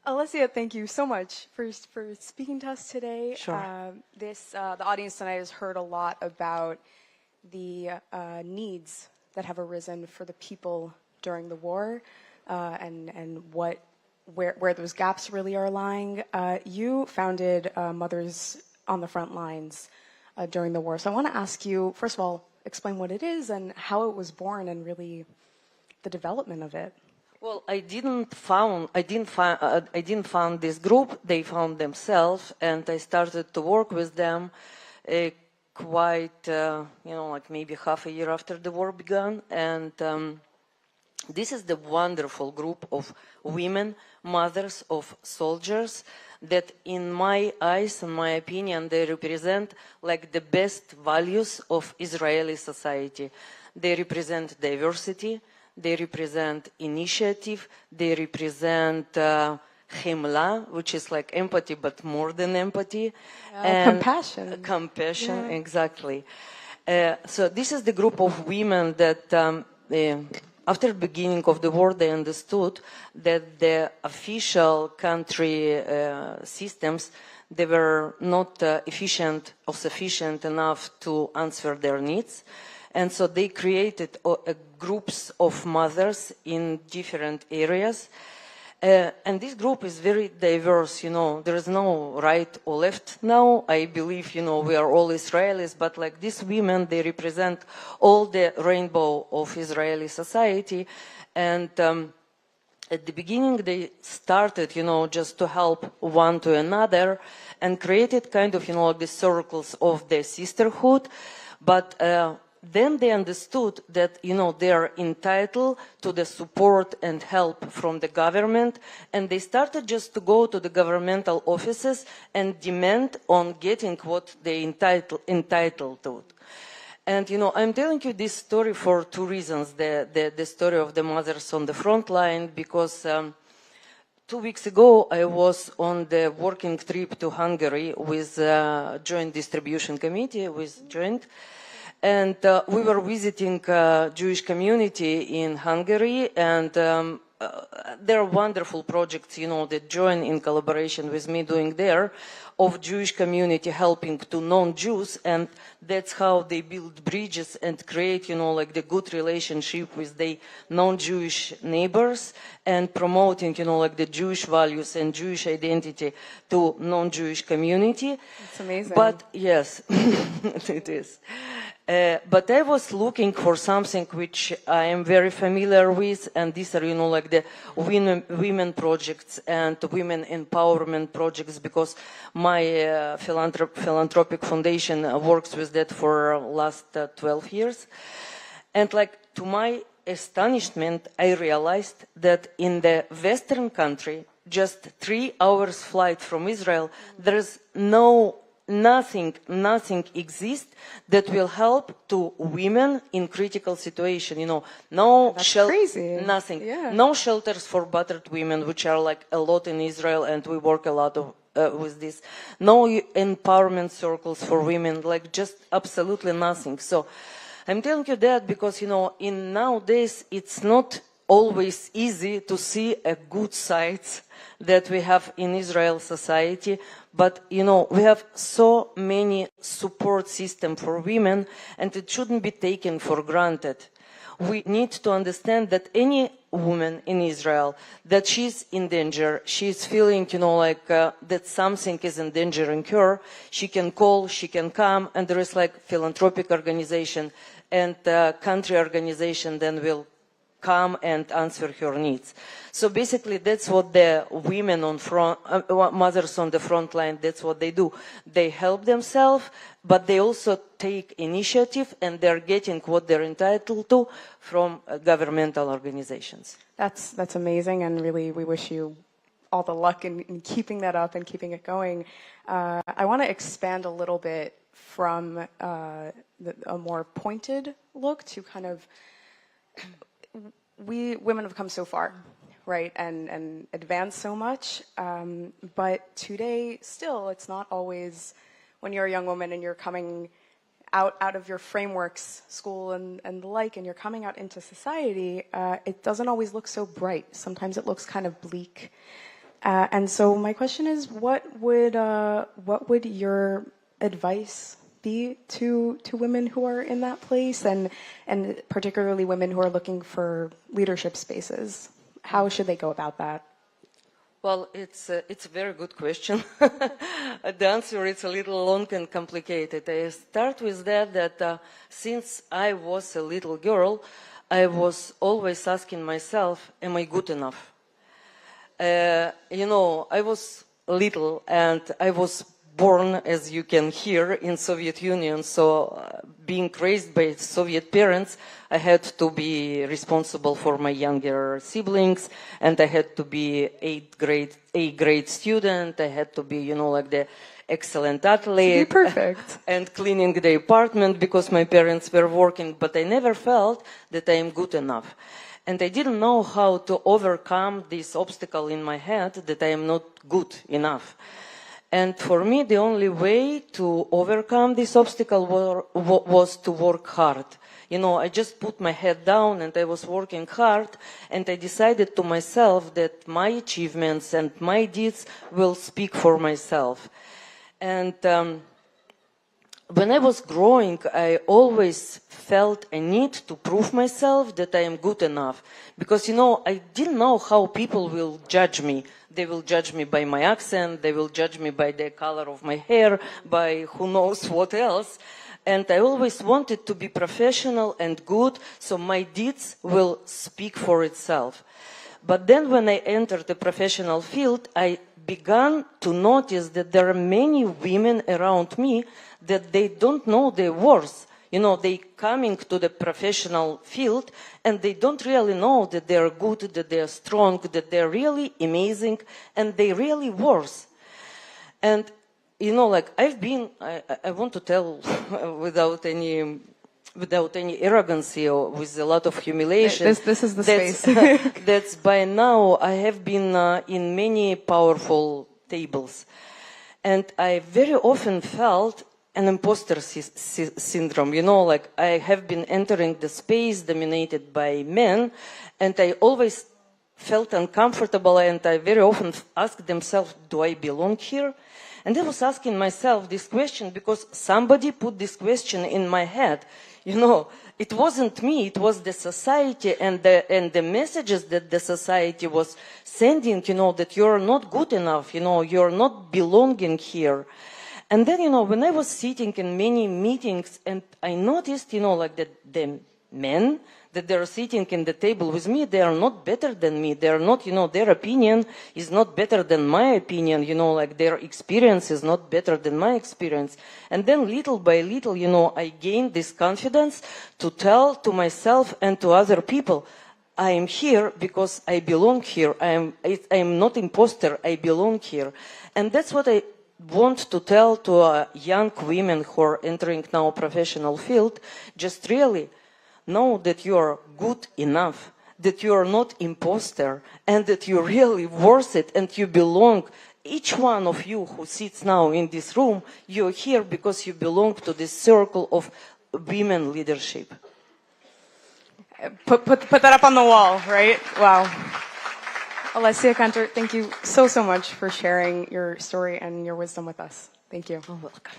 Olessia, thank you so much for speaking to us today. Sure. The audience tonight has heard a lot about the needs that have arisen for the people during the war, and where those gaps really are lying. You founded Mothers on the Front Lines during the war, so I want to ask you, first of all, explain what it is and how it was born, and really the development of it. Well, I didn't found this group. They found themselves, and I started to work with them quite, like maybe half a year after the war began. And this is the wonderful group of women, mothers of soldiers, that in my eyes, in my opinion, they represent like the best values of Israeli society. They represent diversity. They represent initiative, they represent chemla, which is like empathy, but more than empathy. And compassion. Compassion, yeah. Exactly. So this is the group of women that after the beginning of the war, they understood that the official country systems, they were not efficient or sufficient enough to answer their needs. And so they created groups of mothers in different areas. And this group is very diverse, there is no right or left now. I believe, we are all Israelis, but like these women, they represent all the rainbow of Israeli society. And at the beginning, they started, just to help one to another and created kind of, like the circles of the sisterhood. But then they understood that, they are entitled to the support and help from the government, and they started just to go to the governmental offices and demand on getting what they entitled to. And, I'm telling you this story for two reasons, the story of the mothers on the front line, because 2 weeks ago, I was on the working trip to Hungary with Joint Distribution Committee, with Joint. And we were visiting Jewish community in Hungary, and there are wonderful projects, that join in collaboration with me doing there, of Jewish community helping to non-Jews, and that's how they build bridges and create, like the good relationship with the non-Jewish neighbors, and promoting, like the Jewish values and Jewish identity to non-Jewish community. It's amazing. But yes, it is. But I was looking for something which I am very familiar with, and these are, like the women projects and women empowerment projects, because my philanthropic foundation works with that for last 12 years. And like, to my astonishment, I realized that in the Western country, just 3 hours flight from Israel, there is nothing exists that will help to women in critical situation. No crazy. Nothing. Yeah. No shelters for battered women, which are like a lot in Israel, and we work a lot with this. No empowerment circles for women, like just absolutely nothing. So I'm telling you that because, in nowadays, it's not always easy to see a good sides that we have in Israel society, but we have so many support systems for women, and it shouldn't be taken for granted. We need to understand that any woman in Israel, that she's in danger, she's feeling, that something is endangering her, she can call, she can come, and there is like philanthropic organization and country organization then will come and answer her needs. So basically, that's what the women on front, mothers on the front line, that's what they do. They help themselves, but they also take initiative, and they're getting what they're entitled to from governmental organizations. That's amazing, and really, we wish you all the luck in keeping that up and keeping it going. I want to expand a little bit from a more pointed look to kind of, we women have come so far, right, and advanced so much, but today still it's not always, when you're a young woman and you're coming out of your frameworks, school and the like, and you're coming out into society, it doesn't always look so bright. Sometimes it looks kind of bleak. And so my question is, what would your advice be to women who are in that place, and particularly women who are looking for leadership spaces? How should they go about that? Well, it's a very good question. The answer is a little long and complicated. I start with that since I was a little girl, I was always asking myself, am I good enough? I was little and I was born, as you can hear, in Soviet Union. So being raised by Soviet parents, I had to be responsible for my younger siblings, and I had to be A grade student. I had to be, like the excellent athlete. To be perfect. And cleaning the apartment because my parents were working, but I never felt that I am good enough. And I didn't know how to overcome this obstacle in my head that I am not good enough. And for me, the only way to overcome this obstacle was to work hard. I just put my head down and I was working hard, and I decided to myself that my achievements and my deeds will speak for myself. And when I was growing, I always felt a need to prove myself that I am good enough. Because, I didn't know how people will judge me. They will judge me by my accent, they will judge me by the color of my hair, by who knows what else. And I always wanted to be professional and good, so my deeds will speak for itself. But then when I entered the professional field, I began to notice that there are many women around me that they don't know their worth. They coming to the professional field and they don't really know that they are good, that they are strong, that they are really amazing, and they really worth. And, I want to tell without any arrogancy or with a lot of humiliation. This is the space. That's by now I have been in many powerful tables. And I very often felt an imposter syndrome. I have been entering the space dominated by men, and I always felt uncomfortable, and I very often asked themselves, do I belong here? And I was asking myself this question because somebody put this question in my head. It wasn't me, it was the society and the messages that the society was sending, that you're not good enough, you're not belonging here. And then, when I was sitting in many meetings and I noticed, that the men that they're sitting in the table with me, they are not better than me. They are not, their opinion is not better than my opinion, their experience is not better than my experience. And then little by little, I gained this confidence to tell to myself and to other people, I am here because I belong here. I am not imposter, I belong here. And that's what I want to tell to young women who are entering now professional field. Just really know that you are good enough, that you are not imposter, and that you're really worth it and you belong. Each one of you who sits now in this room, you're here because you belong to this circle of women leadership. Put that up on the wall, right? Wow. Olessia Kantor, thank you so much for sharing your story and your wisdom with us. Thank you. You're welcome.